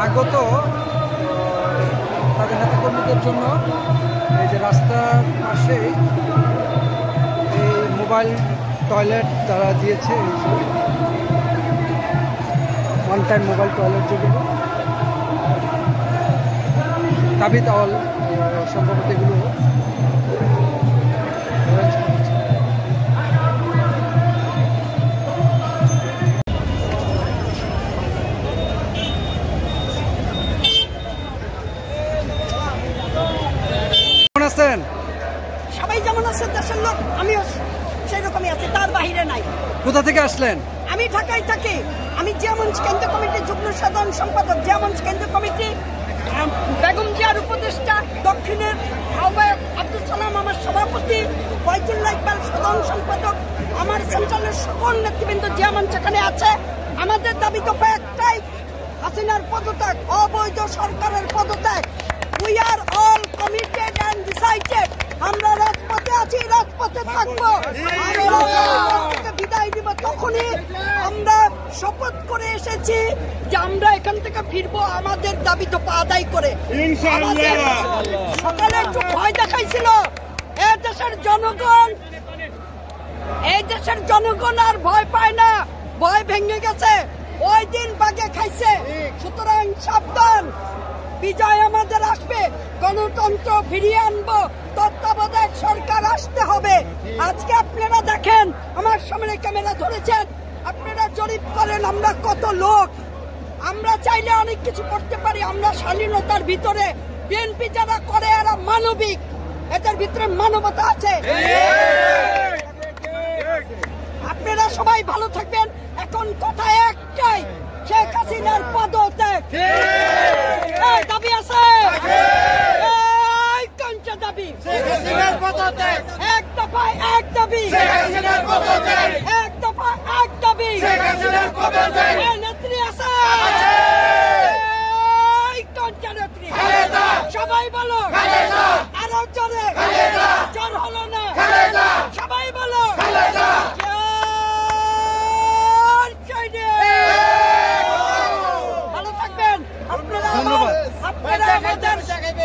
আগত তাদের নেতাকর্মীদের জন্য এই যে রাস্তার পাশেই এই মোবাইল টয়লেট তারা দিয়েছে, ওয়ান টাইম মোবাইল টয়লেট যেগুলো তাবিদ আওয়াল সম্ভবত এগুলো সবাই যেমন আছে দেশের লোক, আমিও সেই রকমই আছি, তার বাহিরে নাই। কোথা থেকে আসলেন? আমি ঢাকায় থাকি। আমি জিয়ামঞ্চ কেন্দ্রীয় কমিটির যুগ্ম সাধারণ সম্পাদক, জিয়ামঞ্চ কেন্দ্রীয় কমিটি, বেগম জিয়ার উপদেষ্টা, দক্ষিণের আহ্বায়ক আব্দুল সালাম আমার সভাপতি, ফয়জুল্লাহ ইকবাল সাধারণ সম্পাদক, আমার সেন্ট্রালের সকল নেতৃবৃন্দ জিয়ামঞ্চ এখানে আছে। আমাদের দাবি তো একটাই, হাসিনার পদত্যাগ, অবৈধ সরকারের পদত্যাগ। We are all committed and decided. আমরা রাজপথে আছি, রাজপথে থাকবো। বিদায় দিব তখনই আমরা শপথ করে এসেছি যে আমরা এখান থেকে ফিরবো আমাদের দাবি তো আদায় করে। সকালে একটু ভয় দেখাইছিল এই দেশের জনগণ আর ভয় পায় না, ভয় ভেঙে গেছে। ওই দিন বাগে খাইছে, সুতরাং সাবধান, বিজয় আমাদের আসবে, গণতন্ত্র ফিরিয়ে আনবো, তত্ত্বাবধায়ক সরকার আসতে হবে। আজকে আপনারা দেখেন, আমার সামনে ক্যামেরা ধরেছেন, আপনারা জরিপ করেন আমরা কত লোক। আমরা চাইলে অনেক কিছু করতে পারি, আমরা শালীনতার ভিতরে। বিএনপি যারা করে এরা মানবিক, এদের ভিতরে মানবতা আছে। আপনারা সবাই ভালো থাকবেন। এখন কথা একটাই, শেখ হাসিনার পদত্যাগ দাবি আছে, কোনটা দাবি? এক দফায় এক দাবি, এক দফায় এক দাবি। নেত্রী আছে, কোনটা নেত্রী? সবাই বলো, আরো জোরে, জোর হলো না, সবাই বলো।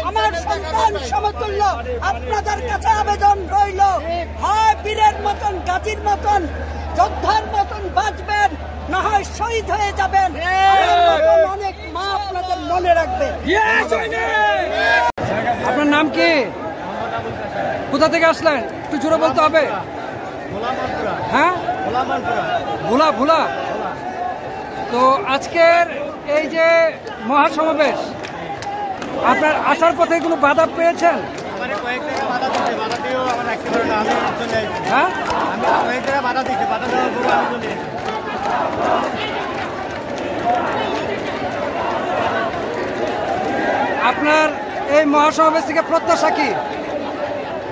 আমার সন্তান সমতুল্য, আপনাদের কাছে আবেদন রইল, হয় বীরের মতন, গাজীর মতন, যোদ্ধার মতন বাঁচবেন, না হয় শহীদ হয়ে যাবেন। অনেক মা আপনাদের মনে রাখবে। আপনার নাম কি? কোথা থেকে আসলেন? একটু জোরে বলতে হবে। হ্যাঁ, ভোলা ভোলা। তো আজকের এই যে মহাসমাবেশ, আপনার আসার পথে কোনো বাধা পেয়েছেন? হ্যাঁ, আপনার এই মহাসমাবেশ থেকে প্রত্যাশা কি?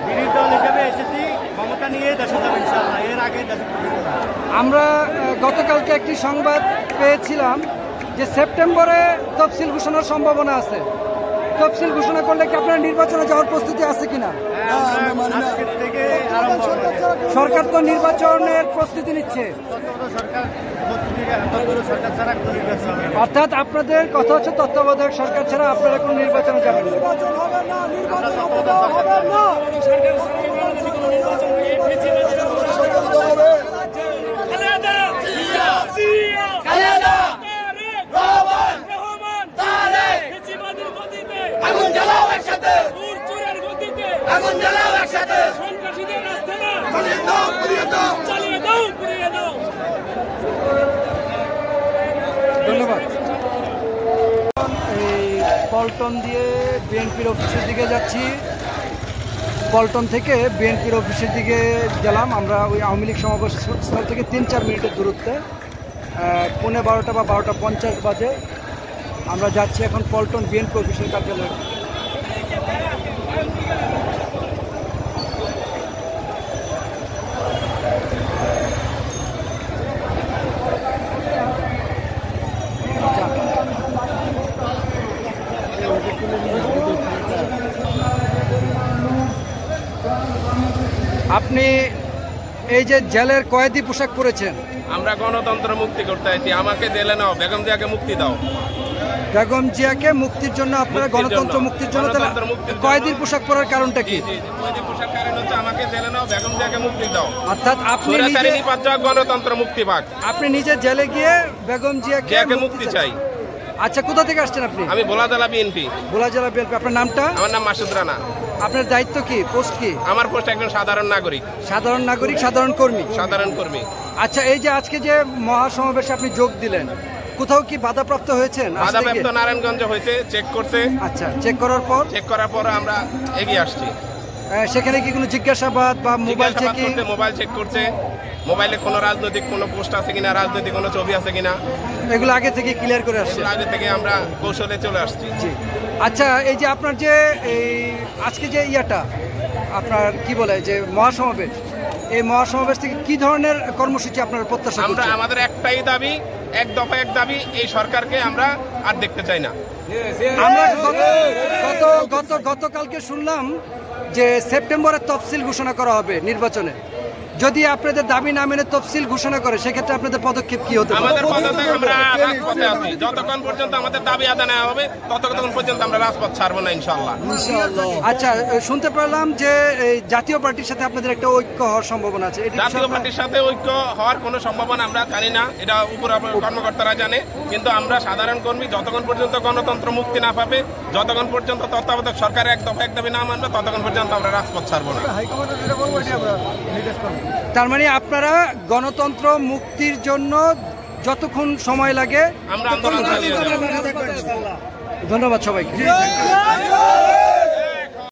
বিরোধী দল হিসেবে এসেছি, ক্ষমতা নিয়ে দেশে যাবে ইনশাআল্লাহ। এর আগে আমরা গতকালকে একটি সংবাদ পেয়েছিলাম যে সেপ্টেম্বরে তফসিল ঘোষণার সম্ভাবনা আছে। তফসিল ঘোষণা করলে কি আপনার নির্বাচনে যাওয়ার প্রস্তুতি আছে কিনা? সরকার তো নির্বাচনের প্রস্তুতি নিচ্ছে, অর্থাৎ আপনাদের কথা হচ্ছে তত্ত্বাবধায়ক সরকার ছাড়া আপনারা কোনো নির্বাচনে যাবেন না। ধন্যবাদ। এই পল্টন দিয়ে বিএনপির অফিসের দিকে যাচ্ছি, পল্টন থেকে বিএনপির অফিসের দিকে গেলাম আমরা ওই আওয়ামী লীগ সমাবেশ স্থল থেকে 3-4 মিনিটের দূরত্বে। 12:15 বা 12:50 বাজে আমরা যাচ্ছি এখন পল্টন বিএনপি অফিসের কার্যালয়ে। আপনি এই যে জেলের কয়েদি পোশাক পরেছেন, আমরা গণতন্ত্র মুক্তি করতে আছি, আমাকে জেলে নাও, বেগম জিয়াকে মুক্তি দাও। বেগম জিয়াকে মুক্তির জন্য আপনারা গণতন্ত্র মুক্তির জন্য গণতন্ত্র মুক্তির জন্য। কয়েদির পোশাক পরার কারণটা কি? কয়েদি পোশাক কারণ হচ্ছে আমাকে জেলে নাও, বেগম জিয়াকে মুক্তি দাও। অর্থাৎ আপনি স্বৈরাচারী নিজে নিপাত গণতন্ত্র মুক্তি পাক। আপনি নিজে জেলে গিয়ে বেগম জিয়াকে মুক্তি চাই। আচ্ছা, কোথা থেকে আসছেন আপনি? আমি ভোলা জেলা বিএনপি। ভোলা জেলা বিএনপি। আপনার নামটা? আমার নাম মাসুদ রানা। আপনার দায়িত্ব কি, পোস্ট কি? আমার পোস্ট একজন সাধারণ নাগরিক। সাধারণ নাগরিক, সাধারণ কর্মী। সাধারণ কর্মী। আচ্ছা, এই যে আজকে যে মহাসমাবেশে আপনি যোগ দিলেন, কোথাও কি বাধাপ্রাপ্ত হয়েছেন? বাধাপ্রাপ্ত নারায়ণগঞ্জে হয়েছে, চেক করছে। আচ্ছা, চেক করার পর আমরা এগিয়ে আসছি। সেখানে কি কোনো জিজ্ঞাসাবাদ বা মোবাইল চেকিং? মোবাইল চেক করছে, মোবাইলে কোনো রাজনৈতিক কোনো পোস্ট আছে কিনা, রাজনৈতিক কোনো ছবি আছে কিনা, এগুলো আগে থেকে ক্লিয়ার করে আসছে। আগে থেকে আমরা কৌশলে চলে আসছি। আচ্ছা, এই যে আপনার যে এই আজকে যে আপনার কি বলে যে মহাসমাবেশ, এই মহাসমাবেশ থেকে কি ধরনের কর্মসূচি আপনার প্রত্যাশা করছেন? আমাদের একটাই দাবি, এক দফা এক দাবি, এই সরকারকে আমরা আর দেখতে চাই না। আমরা গতকালকে শুনলাম যে সেপ্টেম্বরের তফসিল ঘোষণা করা হবে নির্বাচনে। যদি আপনাদের দাবি না মেনে তফসিল ঘোষণা করে, সেক্ষেত্রে আপনাদের পদক্ষেপ কি হতে পারে? আমাদের পদক্ষেপ, আমরা রাজপথে আছি। যতক্ষণ পর্যন্ত আমাদের দাবি আদায় না হবে ততক্ষণ পর্যন্ত আমরা রাজপথ ছাড়বো না, ইনশাআল্লাহ। আচ্ছা, শুনতে পারলাম যে এই জাতীয় পার্টির সাথে আপনাদের একটা ঐক্য হওয়ার সম্ভাবনা আছে। জাতীয় পার্টির সাথে ঐক্য হওয়ার কোনো সম্ভাবনা আমরা জানি না, এটা উপর কর্মকর্তারা জানে। কিন্তু আমরা সাধারণ কর্মী, যতক্ষণ পর্যন্ত গণতন্ত্র মুক্তি না পাবে, যতক্ষণ পর্যন্ত তত্ত্বাবধায়ক সরকার এক দফা এক দাবি না মানবে, ততক্ষণ পর্যন্ত আমরা রাজপথ ছাড়বো না। তার মানে আপনারা গণতন্ত্র মুক্তির জন্য যতক্ষণ সময় লাগে আমরা আন্দোলন চালিয়ে যাব। ধন্যবাদ সবাইকে।